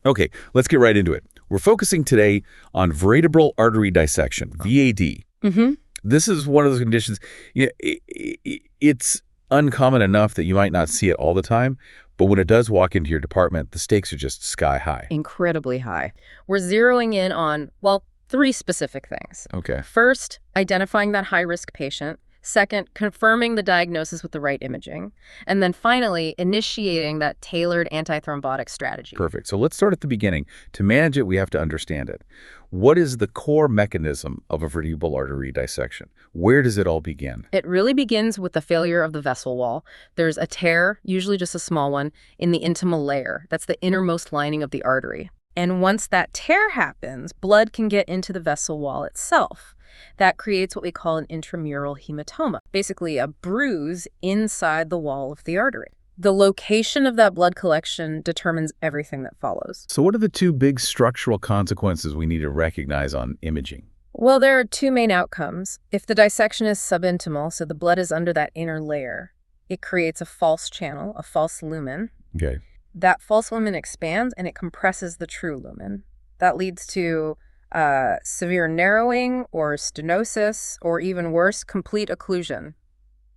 Okay, let's get right into it. We're focusing today on vertebral artery dissection, VAD. Mm-hmm. This is one of those conditions, it's uncommon enough that you might not see it all the time, but when it does walk into your department, the stakes are just sky high. Incredibly high. We're zeroing in on, well, 3 specific things. Okay. First, identifying that high-risk patient. Second, confirming the diagnosis with the right imaging. And then finally, initiating that tailored antithrombotic strategy. Perfect. So let's start at the beginning. To manage it, we have to understand it. What is the core mechanism of a vertebral artery dissection? Where does it all begin? It really begins with the failure of the vessel wall. There's a tear, usually just a small one, in the intimal layer. That's the innermost lining of the artery. And once that tear happens, blood can get into the vessel wall itself. That creates what we call an intramural hematoma, basically a bruise inside the wall of the artery. The location of that blood collection determines everything that follows. So what are the 2 big structural consequences we need to recognize on imaging? Well, there are 2 main outcomes. If the dissection is subintimal, so the blood is under that inner layer, it creates a false channel, a false lumen. Okay. That false lumen expands and it compresses the true lumen. That leads to severe narrowing or stenosis, or even worse, complete occlusion.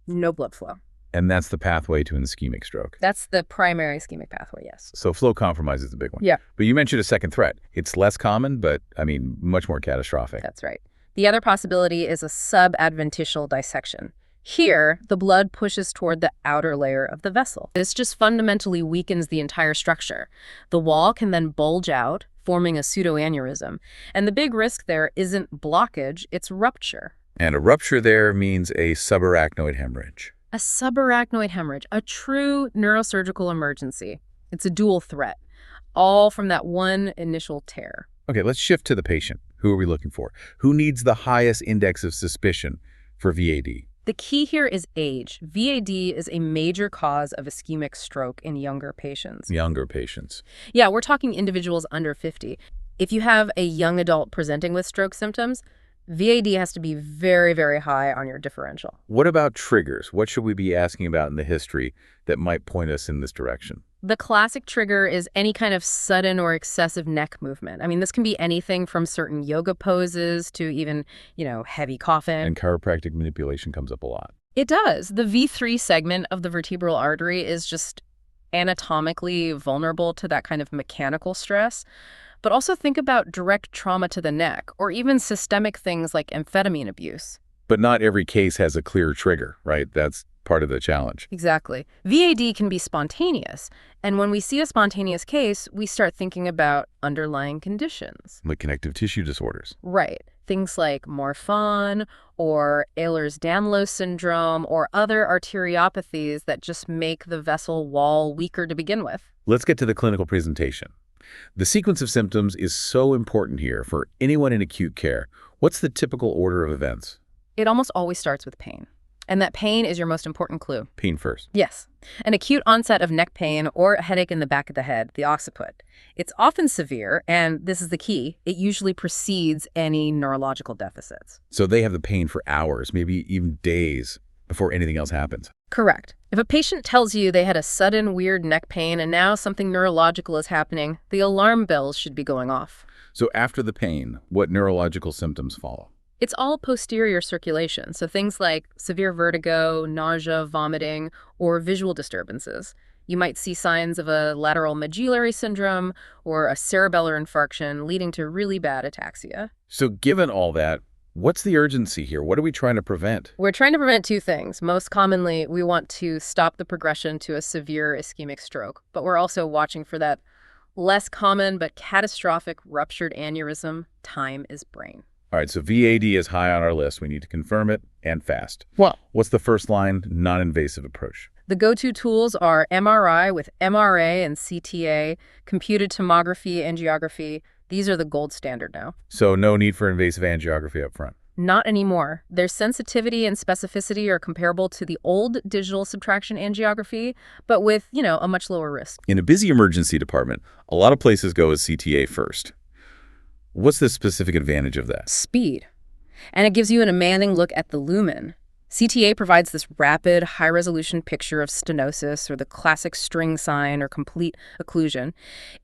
No blood flow. And that's the pathway to an ischemic stroke. That's the primary ischemic pathway, yes. So flow compromise is the big one. Yeah. But you mentioned a second threat. It's less common, but, much more catastrophic. That's right. The other possibility is a subadventitial dissection. Here, the blood pushes toward the outer layer of the vessel. This just fundamentally weakens the entire structure. The wall can then bulge out, forming a pseudoaneurysm. And the big risk there isn't blockage, it's rupture. And a rupture there means a subarachnoid hemorrhage. A subarachnoid hemorrhage, a true neurosurgical emergency. It's a dual threat, all from that one initial tear. Okay, let's shift to the patient. Who are we looking for? Who needs the highest index of suspicion for VAD? The key here is age. VAD is a major cause of ischemic stroke in younger patients. Younger patients. Yeah, we're talking individuals under 50. If you have a young adult presenting with stroke symptoms, VAD has to be very, very high on your differential. What about triggers? What should we be asking about in the history that might point us in this direction? The classic trigger is any kind of sudden or excessive neck movement. This can be anything from certain yoga poses to even, heavy coughing. And chiropractic manipulation comes up a lot. It does. The V3 segment of the vertebral artery is just anatomically vulnerable to that kind of mechanical stress. But also think about direct trauma to the neck or even systemic things like amphetamine abuse. But not every case has a clear trigger, right? That's part of the challenge. Exactly. VAD can be spontaneous. And when we see a spontaneous case, we start thinking about underlying conditions. Like connective tissue disorders. Right. Things like Morphan or Ehlers-Danlos syndrome or other arteriopathies that just make the vessel wall weaker to begin with. Let's get to the clinical presentation. The sequence of symptoms is so important here for anyone in acute care. What's the typical order of events? It almost always starts with pain. And that pain is your most important clue. Pain first. Yes. An acute onset of neck pain or a headache in the back of the head, the occiput. It's often severe, and this is the key, it usually precedes any neurological deficits. So they have the pain for hours, maybe even days, before anything else happens. Correct. If a patient tells you they had a sudden weird neck pain and now something neurological is happening, the alarm bells should be going off. So after the pain, what neurological symptoms follow? It's all posterior circulation, so things like severe vertigo, nausea, vomiting, or visual disturbances. You might see signs of a lateral medullary syndrome or a cerebellar infarction leading to really bad ataxia. So given all that, what's the urgency here? What are we trying to prevent? We're trying to prevent 2 things. Most commonly, we want to stop the progression to a severe ischemic stroke, but we're also watching for that less common but catastrophic ruptured aneurysm. Time is brain. All right, so VAD is high on our list. We need to confirm it and fast. Well, what's the first line non-invasive approach? The go-to tools are MRI with MRA and CTA, computed tomography, angiography. These are the gold standard now. So no need for invasive angiography up front? Not anymore. Their sensitivity and specificity are comparable to the old digital subtraction angiography, but with, a much lower risk. In a busy emergency department, a lot of places go with CTA first. What's the specific advantage of that? Speed. And it gives you an amazing look at the lumen. CTA provides this rapid, high-resolution picture of stenosis or the classic string sign or complete occlusion.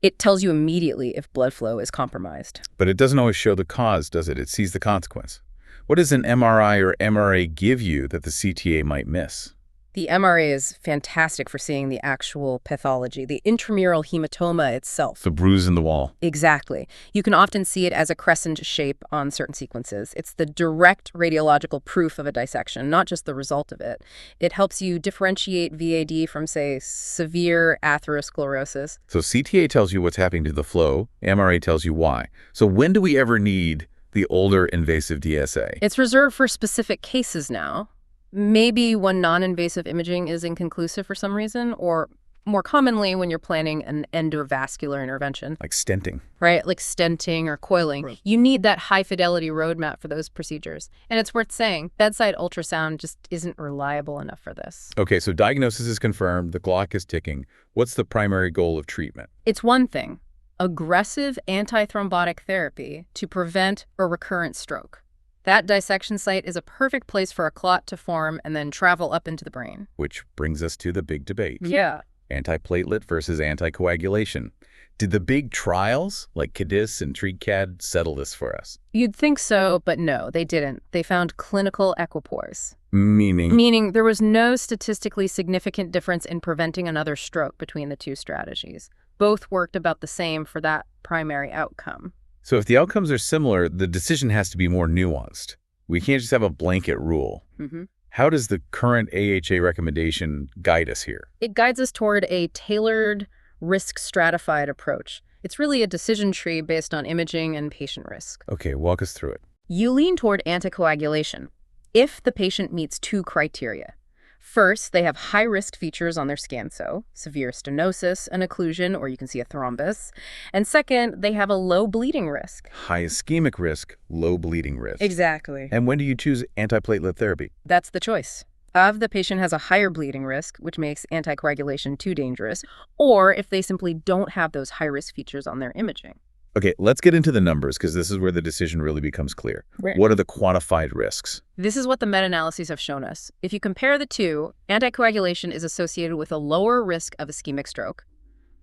It tells you immediately if blood flow is compromised. But it doesn't always show the cause, does it? It sees the consequence. What does an MRI or MRA give you that the CTA might miss? The MRA is fantastic for seeing the actual pathology, the intramural hematoma itself. The bruise in the wall. Exactly. You can often see it as a crescent shape on certain sequences. It's the direct radiological proof of a dissection, not just the result of it. It helps you differentiate VAD from, say, severe atherosclerosis. So CTA tells you what's happening to the flow, MRA tells you why. So when do we ever need the older invasive DSA? It's reserved for specific cases now. Maybe when non-invasive imaging is inconclusive for some reason, or more commonly when you're planning an endovascular intervention. Like stenting. Right, like stenting or coiling. Right. You need that high-fidelity roadmap for those procedures. And it's worth saying, bedside ultrasound just isn't reliable enough for this. Okay, so diagnosis is confirmed, the clock is ticking. What's the primary goal of treatment? It's one thing, aggressive antithrombotic therapy to prevent a recurrent stroke. That dissection site is a perfect place for a clot to form and then travel up into the brain. Which brings us to the big debate. Yeah. Antiplatelet versus anticoagulation. Did the big trials, like CADIS and TreatCAD, settle this for us? You'd think so, but no, they didn't. They found clinical equipoise. Meaning? Meaning there was no statistically significant difference in preventing another stroke between the two strategies. Both worked about the same for that primary outcome. So if the outcomes are similar, the decision has to be more nuanced. We can't just have a blanket rule. Mm-hmm. How does the current AHA recommendation guide us here? It guides us toward a tailored, risk-stratified approach. It's really a decision tree based on imaging and patient risk. Okay, walk us through it. You lean toward anticoagulation if the patient meets two criteria. First, they have high-risk features on their scan, so severe stenosis, an occlusion, or you can see a thrombus. And second, they have a low bleeding risk. High ischemic risk, low bleeding risk. Exactly. And when do you choose antiplatelet therapy? That's the choice. If the patient has a higher bleeding risk, which makes anticoagulation too dangerous, or if they simply don't have those high-risk features on their imaging. Okay, let's get into the numbers because this is where the decision really becomes clear. Right. What are the quantified risks? This is what the meta-analyses have shown us. If you compare the two, anticoagulation is associated with a lower risk of ischemic stroke.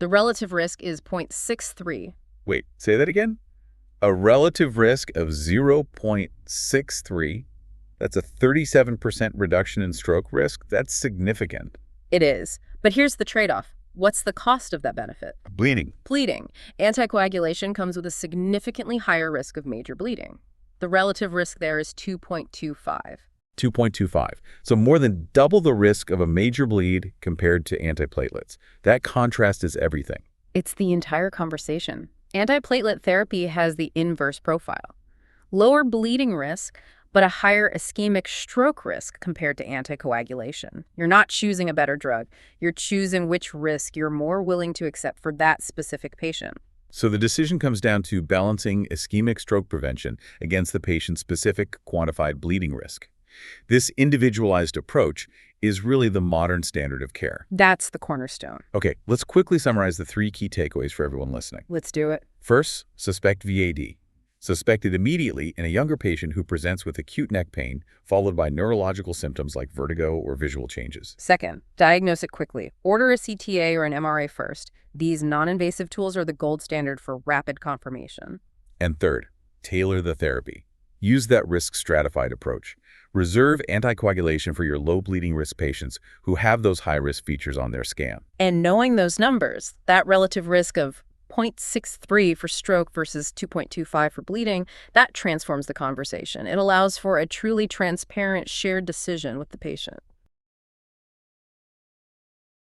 The relative risk is 0.63. Wait, say that again? A relative risk of 0.63. That's a 37% reduction in stroke risk. That's significant. It is. But here's the trade-off. What's the cost of that benefit? Bleeding. Bleeding. Anticoagulation comes with a significantly higher risk of major bleeding. The relative risk there is 2.25. 2.25. So more than double the risk of a major bleed compared to antiplatelets. That contrast is everything. It's the entire conversation. Antiplatelet therapy has the inverse profile. Lower bleeding risk, but a higher ischemic stroke risk compared to anticoagulation. You're not choosing a better drug. You're choosing which risk you're more willing to accept for that specific patient. So the decision comes down to balancing ischemic stroke prevention against the patient's specific quantified bleeding risk. This individualized approach is really the modern standard of care. That's the cornerstone. Okay, let's quickly summarize the 3 key takeaways for everyone listening. Let's do it. First, suspect VAD. Suspected immediately in a younger patient who presents with acute neck pain, followed by neurological symptoms like vertigo or visual changes. Second, diagnose it quickly. Order a CTA or an MRA first. These non-invasive tools are the gold standard for rapid confirmation. And third, tailor the therapy. Use that risk-stratified approach. Reserve anticoagulation for your low bleeding risk patients who have those high-risk features on their scan. And knowing those numbers, that relative risk of 0.63 for stroke versus 2.25 for bleeding, that transforms the conversation. It allows for a truly transparent, shared decision with the patient.